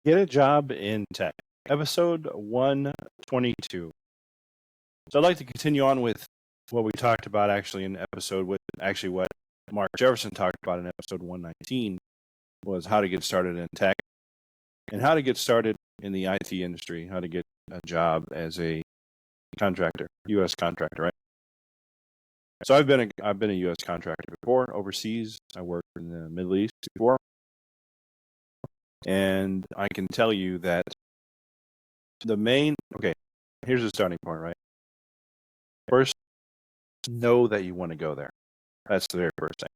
Get a job in tech, episode 122. So I'd like to continue on with what we talked about actually in episode with actually what Mark Jefferson talked about in episode 119 was how to get started in tech and how to get started in the IT industry, how to get a job as a contractor, U.S. contractor, right? So I've been a U.S. contractor before overseas. I worked in the Middle East before, and I can tell you that here's the starting point, right? First, know that you want to go there. That's the very first thing.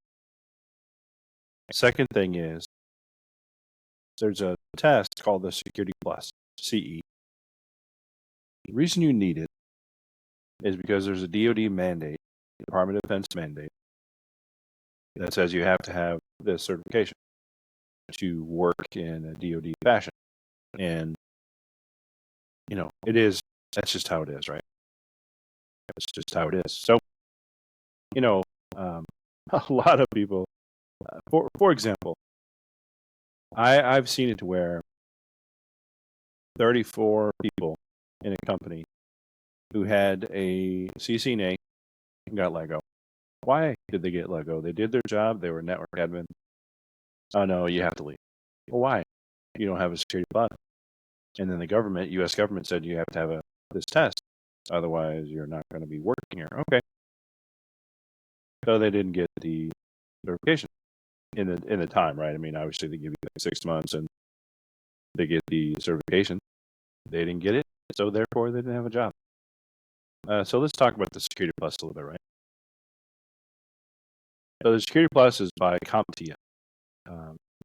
Second thing is there's a test called the Security Plus, CE. The reason you need it is because there's a DoD mandate, Department of Defense mandate, that says you have to have this certification to work in a DoD fashion. And, that's just how it is, right? That's just how it is. So, a lot of people, for example, I've seen it to where 34 people in a company who had a CCNA and got let go. Why did they get let go? They did their job. They were network admin. Oh, no, you have to leave. Well, why? You don't have a security plus. And then the government, U.S. government, said you have to have this test. Otherwise, you're not going to be working here. Okay. So they didn't get the certification in the time, right? I mean, obviously, they give you 6 months and they get the certification. They didn't get it, so therefore, they didn't have a job. So let's talk about the Security Plus a little bit, right? So the Security Plus is by CompTIA.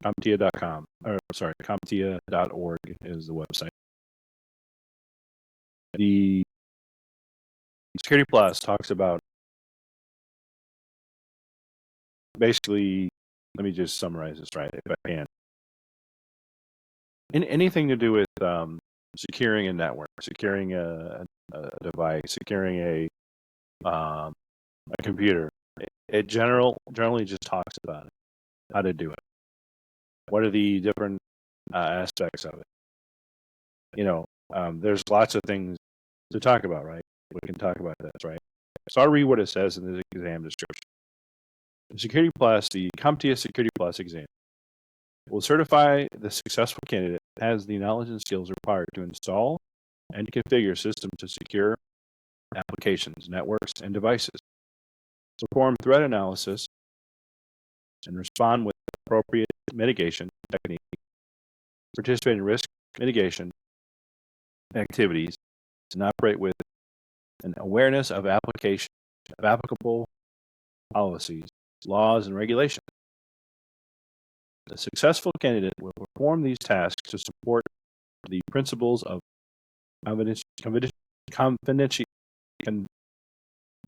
CompTIA.com, or sorry, CompTIA.org is the website. The Security Plus talks about basically, let me just summarize this right, if I can. Anything to do with securing a network, securing a device, securing a computer. It generally just talks about it, how to do it. What are the different aspects of it? There's lots of things to talk about, right? We can talk about this, right? So I'll read what it says in the exam description. The Security Plus, the CompTIA Security Plus exam will certify the successful candidate has the knowledge and skills required to install and configure systems to secure applications, networks, and devices, perform threat analysis, and respond with appropriate mitigation techniques, participate in risk mitigation activities, and operate with an awareness of applicable policies, laws, and regulations. The successful candidate will perform these tasks to support the principles of confidentiality,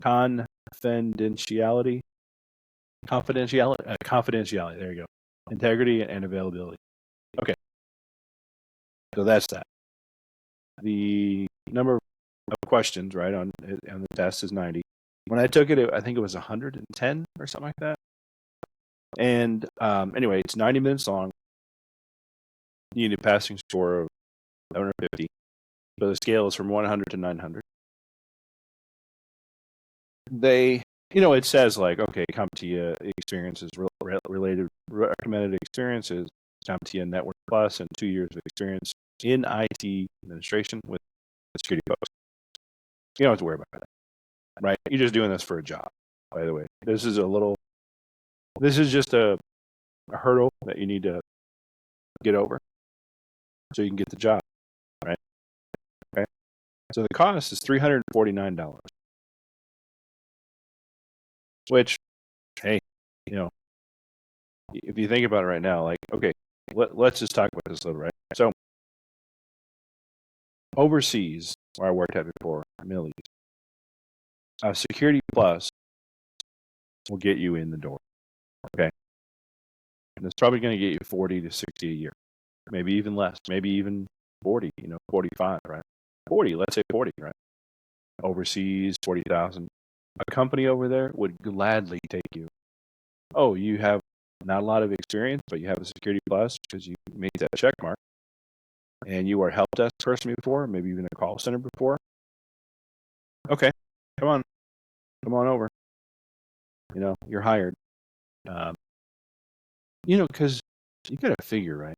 confidentiality. There you go. Integrity and availability. Okay, so that's that. The number of questions, right, on the test is 90. When I took it, I think it was 110 or something like that. And anyway, it's 90 minutes long. You need a passing score of 750. So the scale is from 100 to 900. It says like, okay, CompTIA experiences related recommended experiences, CompTIA Network Plus, and 2 years of experience in IT administration with security folks. You don't have to worry about that, right? You're just doing this for a job, by the way. This is just a hurdle that you need to get over so you can get the job, right? Okay. So the cost is $349, which, hey, if you think about it right now, like, okay, let's just talk about this a little, right? So overseas, where I worked at before, Middle East, Security Plus will get you in the door, okay? And it's probably going to get you 40 to 60 a year, maybe even less, maybe even 40, 45, right? 40, let's say 40, right? Overseas, 40,000. A company over there would gladly take you. Oh, you have not a lot of experience, but you have a Security Plus because you made that check mark. and you were a help desk person before, maybe even a call center before, okay, come on over. You're hired. Um, because you got to figure, right?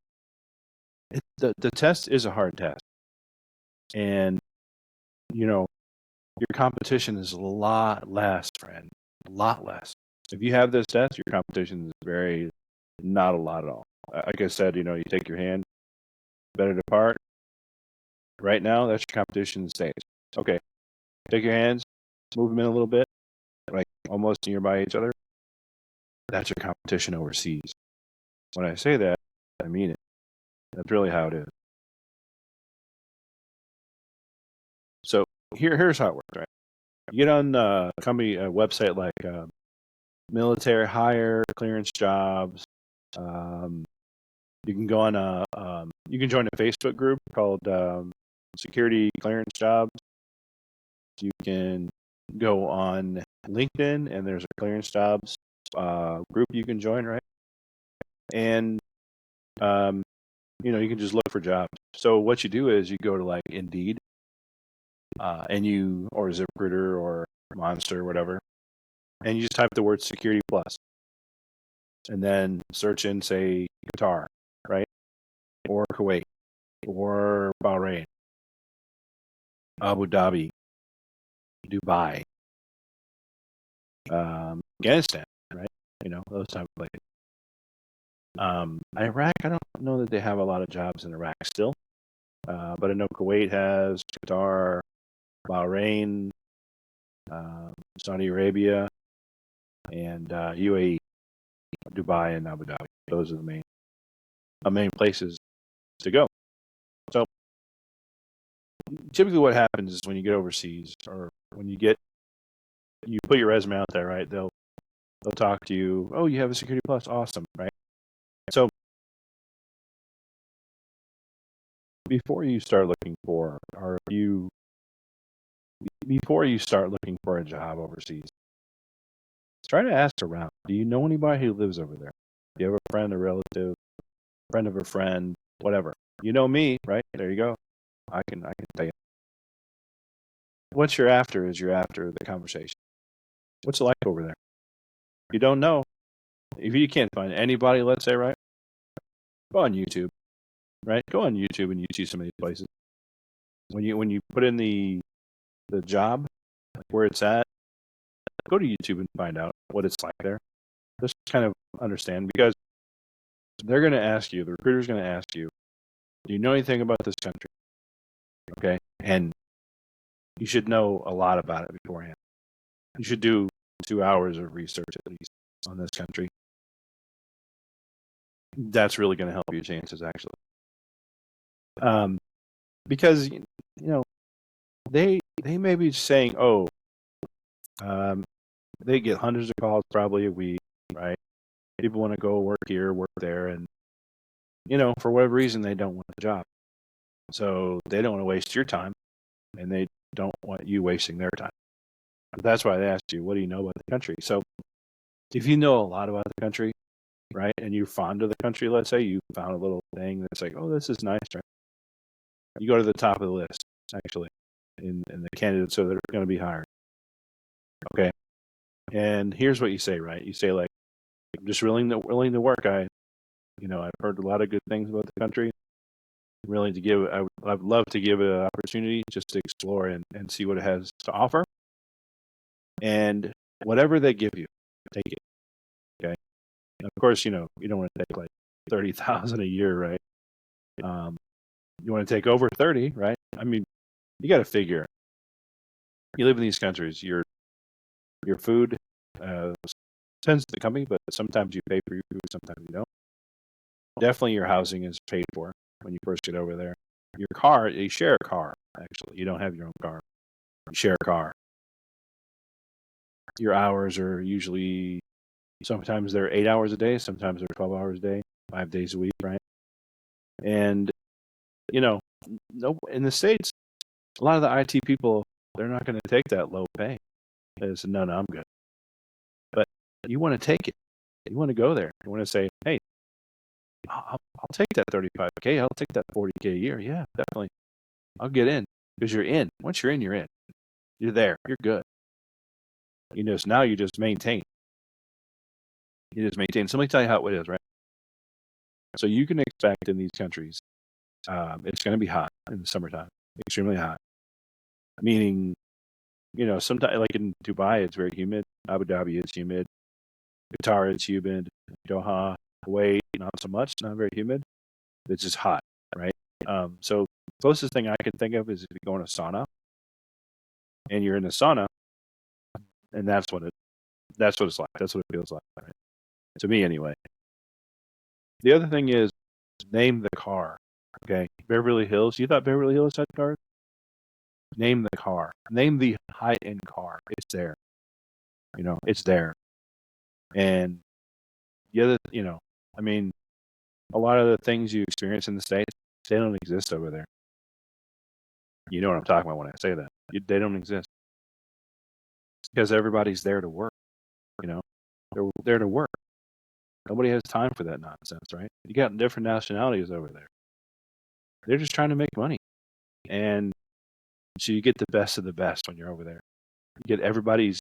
The test is a hard test, and you know your competition is a lot less, friend, a lot less. If you have this test, your competition is very not a lot at all. Like I said, you take your hand, better depart. Right now, that's your competition stage. Okay, take your hands, move them in a little bit, like almost nearby each other. That's your competition overseas. When I say that, I mean it. That's really how it is. So here's how it works, right? You get on a company website like military hire, clearance jobs. You can go on you can join a Facebook group called Security Clearance Jobs. You can go on LinkedIn and there's a clearance jobs group you can join, right? And you can just look for jobs. So what you do is you go to like Indeed, or ZipRecruiter or Monster or whatever, and you just type the word Security Plus, and then search in, say, Qatar, right, or Kuwait, or Bahrain, Abu Dhabi, Dubai, Afghanistan, right? Those type of places. Iraq, I don't know that they have a lot of jobs in Iraq still, but I know Kuwait has, Qatar, Bahrain, Saudi Arabia, and UAE, Dubai, and Abu Dhabi. Those are the main places to go. So typically, what happens is when you get overseas, or when you put your resume out there, right? They'll talk to you. Oh, you have a Security Plus, awesome, right? So before you start looking for, before you start looking for a job overseas, try to ask around. Do you know anybody who lives over there? Do you have a friend, a relative, friend of a friend, whatever? You know me, right? There you go. I can tell you. What you're after is you're after the conversation. What's it like over there? If you don't know, if you can't find anybody, let's say, right? Go on YouTube, right? Go on YouTube and you see some of these places. When you put in the job, like where it's at, go to YouTube and find out what it's like there. Just kind of understand, because they're going to ask you, the recruiter's going to ask you, do you know anything about this country? Okay, and you should know a lot about it beforehand. You should do 2 hours of research at least on this country. That's really going to help your chances, actually. Because they may be saying, oh, they get hundreds of calls probably a week, right? People want to go work here, work there, and for whatever reason they don't want the job, so they don't want to waste your time, and they don't want you wasting their time. That's why they asked you, what do you know about the country? So if you know a lot about the country, right, and you're fond of the country, let's say you found a little thing that's like, oh, this is nice, right? You go to the top of the list, actually, in the candidates that are going to be hired. Okay. And here's what you say, right? You say, like, I'm just willing to work. I've heard a lot of good things about the country. I'm willing to give, I'd love to give it an opportunity just to explore and see what it has to offer. And whatever they give you, take it. Okay. And of course, you don't want to take like 30,000 a year, right? You want to take over 30, right? I mean, you got to figure. You live in these countries, your food depends on the company, but sometimes you pay for your food, sometimes you don't. Definitely your housing is paid for when you first get over there. Your car, you share a car, actually. You don't have your own car. You share a car. Your hours are usually, sometimes they're 8 hours a day, sometimes they're 12 hours a day, 5 days a week, right? And, no, in the States, a lot of the IT people, they're not going to take that low pay. They say, no, I'm good. But you want to take it. You want to go there. You want to say, hey, I'll take that 35K. I'll take that 40K a year. Yeah, definitely. I'll get in because you're in. Once you're in, you're in. You're there. You're good. Now you just maintain. You just maintain. So let me tell you how it is, right? So you can expect in these countries, it's going to be hot in the summertime, extremely hot. Meaning, sometimes like in Dubai, it's very humid. Abu Dhabi, it's humid. Qatar, it's humid. Doha, Kuwait, not so much. Not very humid. It's just hot, right? So closest thing I can think of is if you go in a sauna and you're in a sauna, and that's what it's like. That's what it feels like, right? To me, anyway. The other thing is name the car. Okay, Beverly Hills. You thought Beverly Hills had cars? Name the car. Name the high-end car. It's there. It's there. And the other, I mean, a lot of the things you experience in the States, they don't exist over there. You know what I'm talking about when I say that. They don't exist because everybody's there to work. They're there to work. Nobody has time for that nonsense, right? You got different nationalities over there. They're just trying to make money, and so you get the best of the best when you're over there. You get everybody's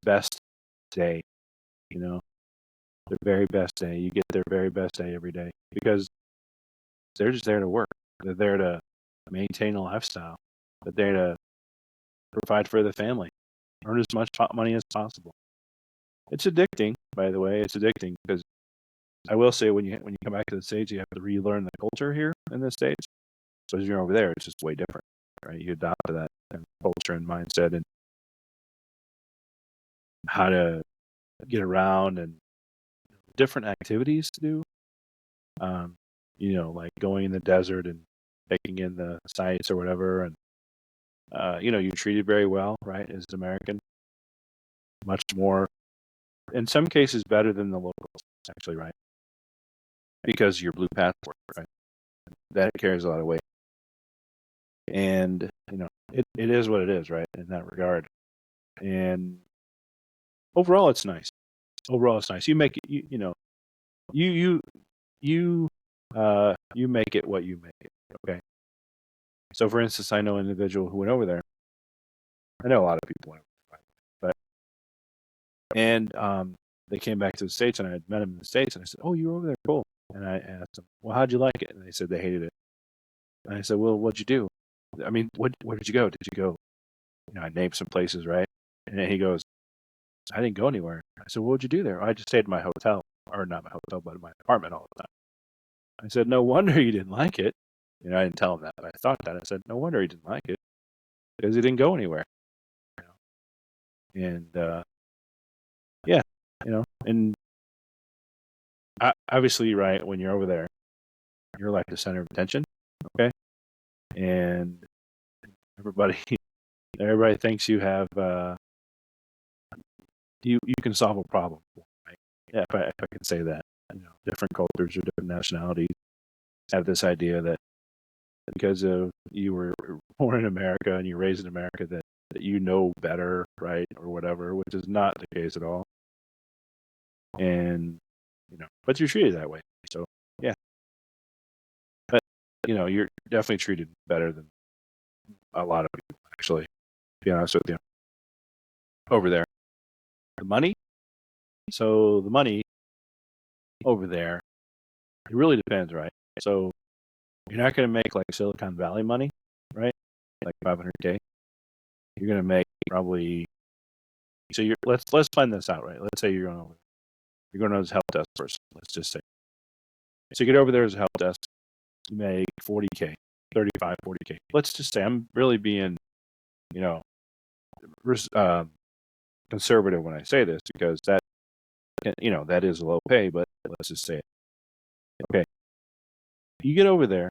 best day. Their very best day. You get their very best day every day because they're just there to work. They're there to maintain a lifestyle. They're there to provide for the family, earn as much money as possible. It's addicting, by the way. It's addicting because I will say when you come back to the States, you have to relearn the culture here in the States. So as you're over there, it's just way different, right? You adopt to that culture and mindset and how to get around and different activities to do. Like going in the desert and taking in the sights or whatever, and you're treated very well, right? As an American, much more, in some cases, better than the locals, actually, right? Because your blue passport, right? That carries a lot of weight, and it is what it is, right? In that regard, and overall, it's nice. Overall, it's nice. You make it, you you you make it what you make it. Okay. So, for instance, I know an individual who went over there. I know a lot of people went over there, and they came back to the States, and I had met him in the States, and I said, "Oh, you were over there, cool." And I asked them, "Well, how'd you like it?" And they said they hated it. And I said, "Well, what'd you do? I mean, where did you go? Did you go?" I named some places, right? And then he goes, "I didn't go anywhere." I said, "What would you do there?" "I just stayed in my hotel, or not my hotel, but in my apartment all the time." I said, "No wonder you didn't like it." I didn't tell him that, but I thought that. I said, "No wonder he didn't like it because he didn't go anywhere." And yeah, and obviously, right, when you're over there, you're like the center of attention, okay? And everybody, everybody thinks you have you can solve a problem, right? Yeah, if I can say that, different cultures or different nationalities have this idea that because of you were born in America and you're raised in America that you know better, right, or whatever, which is not the case at all. And but you're treated that way, so yeah. But you're definitely treated better than a lot of people, actually. To be honest with you, over there, the money. So the money over there, it really depends, right? So you're not going to make like Silicon Valley money, right? Like 500K. You're going to make probably. So let's find this out, right? Let's say you're going over. You're going as a help desk person. Let's just say. So you get over there as a help desk. You make 40K, 35, 40K. Let's just say I'm really being, you know, conservative when I say this because that is low pay, but let's just say it. Okay. You get over there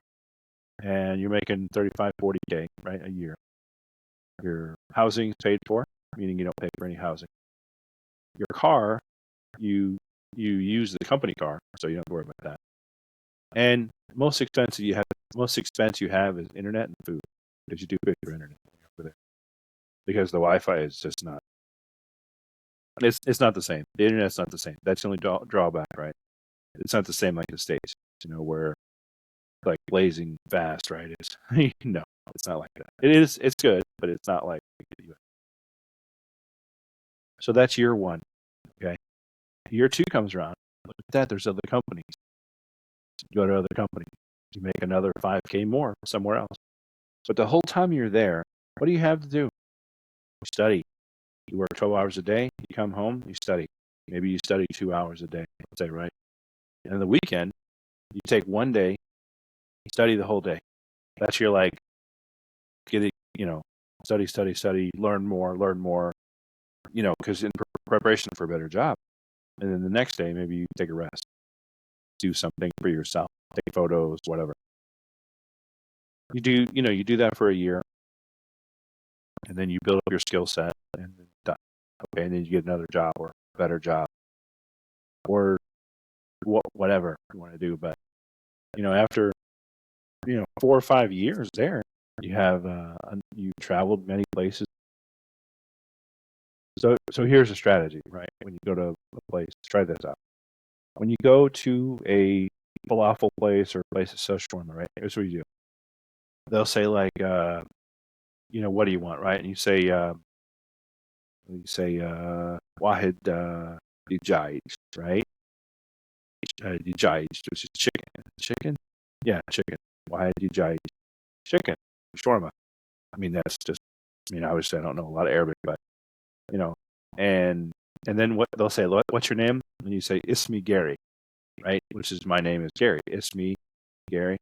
and you're making 35, 40K, right, a year. Your housing is paid for, meaning you don't pay for any housing. Your car, you use the company car, so you don't have to worry about that. And most expense you have is internet and food because you do pay for internet over there because the Wi-Fi is just not. It's not the same. The internet's not the same. That's the only drawback, right? It's not the same like the States, where like blazing fast, right? It's no, it's not like that. It's good, but it's not like the US. So that's year one. Okay. Year two comes around. Look at that. There's other companies. You go to other companies. You make another 5K more somewhere else. But the whole time you're there, what do you have to do? You study. You work 12 hours a day. You come home, you study. Maybe you study 2 hours a day, let's say, right? And on the weekend, you take one day, you study the whole day. That's your like, get it, study, learn more, because in preparation for a better job. And then the next day, maybe you take a rest, do something for yourself, take photos, whatever. You do that for a year, and then you build up your skill set, and then done. Okay, and then you get another job or a better job, or whatever you want to do. But after 4 or 5 years there, you have you traveled many places. So here's a strategy, right? When you go to a place, try this out. When you go to a falafel place or a place of such shawarma, right? Here's what you do. They'll say like, what do you want, right? And you say, Wahid Dijaj, right? Dijaj, which is chicken. Chicken? Yeah, chicken. Wahid Dijaj. Chicken. Shawarma. I mean, that's just, obviously I don't know a lot of Arabic, but, and then what they'll say, what's your name? And you say, Ismi Gary, right? Which is my name is Gary. Ismi Gary.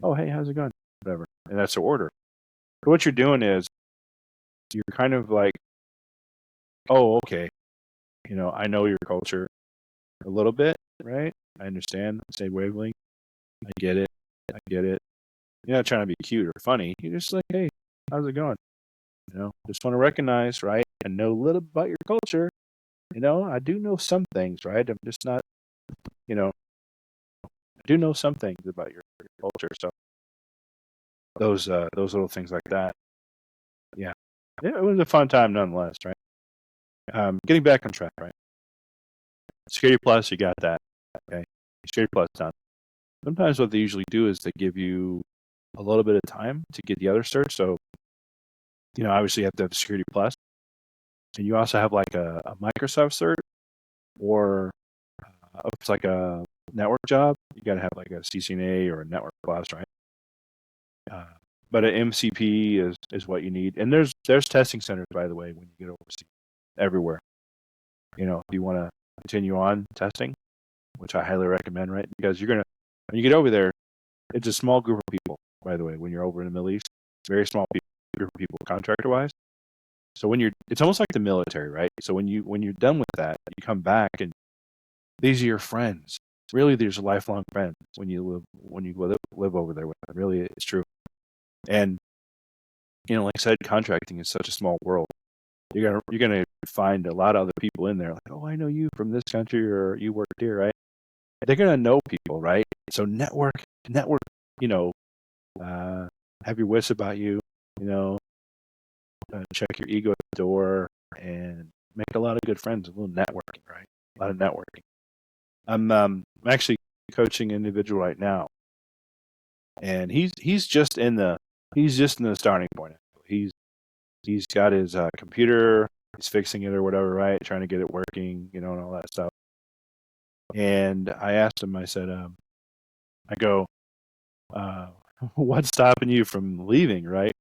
Oh, hey, how's it going? Whatever. And that's the order. So what you're doing is you're kind of like, oh, okay. I know your culture a little bit, right? I understand. Say wavelength. I get it. You're not trying to be cute or funny. You're just like, hey, how's it going? Just want to recognize, right? And know a little about your culture. I do know some things, right? I'm just not, I do know some things about your culture. So those little things like that. Yeah. It was a fun time nonetheless, right? Getting back on track, right? Security Plus, you got that. Okay. Security Plus done. Sometimes what they usually do is they give you a little bit of time to get the other certs. So, obviously you have to have Security Plus. And you also have like a Microsoft cert, or if it's like a network job, you got to have like a CCNA or a Network Plus, right? But an MCP is what you need. And there's testing centers, by the way, when you get overseas, everywhere. If you want to continue on testing, which I highly recommend, right? Because when you get over there, it's a small group of people, by the way, when you're over in the Middle East, very small group of people contractor wise. So it's almost like the military, right? So when you're done with that, you come back and these are your friends. Really, these are lifelong friends when you live over there with them. Really, it's true. And like I said, contracting is such a small world. You're gonna find a lot of other people in there. Like, oh, I know you from this country, or you work here, right? They're gonna know people, right? So network. Have your wits about you. Check your ego at the door and make a lot of good friends. A little networking, right? A lot of networking. I'm actually coaching an individual right now, and he's just in the starting point. He's got his computer. He's fixing it or whatever, right? Trying to get it working, and all that stuff. And I asked him. I said, I go, what's stopping you from leaving, right?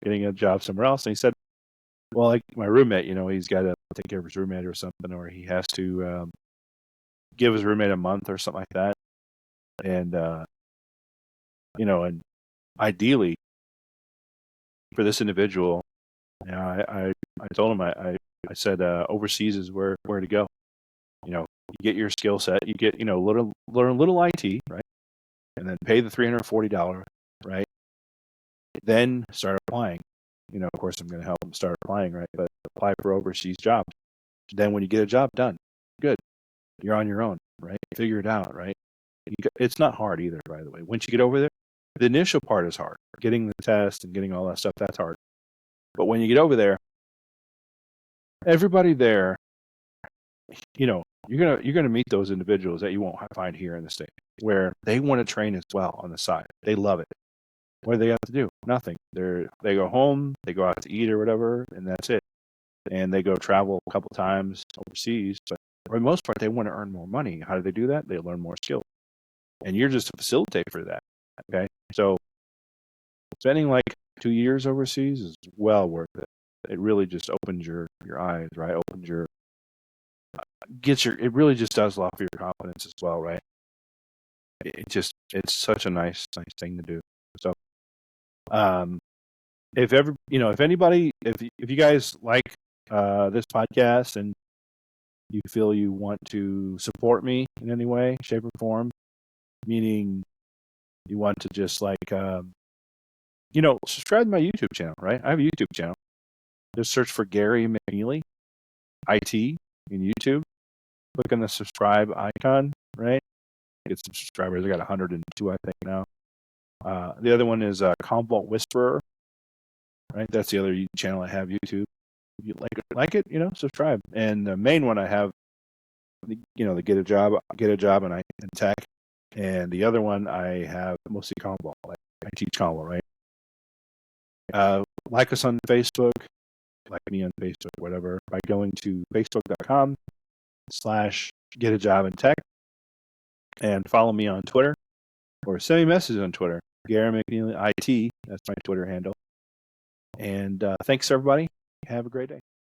Getting a job somewhere else? And he said, well, like my roommate, he's got to take care of his roommate or something, or he has to give his roommate a month or something like that. And, and ideally for this individual, I told him, I said, overseas is where to go. You get your skill set, you get, learn a little IT, right? And then pay the $340, right? Then start applying. Of course, I'm going to help them start applying, right? But apply for overseas jobs. Then when you get a job done, good. You're on your own, right? Figure it out, right? It's not hard either, by the way. Once you get over there, the initial part is hard. Getting the test and getting all that stuff, that's hard. But when you get over there, everybody there, you're gonna meet those individuals that you won't find here in the state, where they want to train as well on the side. They love it. What do they have to do? Nothing. They go home, they go out to eat or whatever, and that's it. And they go travel a couple times overseas, but for the most part, they want to earn more money. How do they do that? They learn more skills, and you're just a facilitator for that. Okay, so spending like 2 years overseas is well worth it. It really just opens your eyes, right? Opens your it really just does a lot for your confidence as well, right? It's such a nice thing to do. So, um, if anybody, if you guys like this podcast and you feel you want to support me in any way, shape, or form, meaning you want to just like subscribe to my YouTube channel, right? I have a YouTube channel. Just search for Gary McNeely, IT, in YouTube. Click on the subscribe icon, right? Get some subscribers. I got 102, I think, now. The other one is Commvault Whisperer, right? That's the other channel I have, YouTube. If you like it, subscribe. And the main one I have, the Get a Job and tech. And the other one I have mostly Commvault. Like I teach Commvault, right? Like us on Facebook, like me on Facebook, whatever, by going to facebook.com/Get a Job in Tech, and follow me on Twitter, or send me a message on Twitter, Gary McNeely IT. That's my Twitter handle. And thanks, everybody. Have a great day.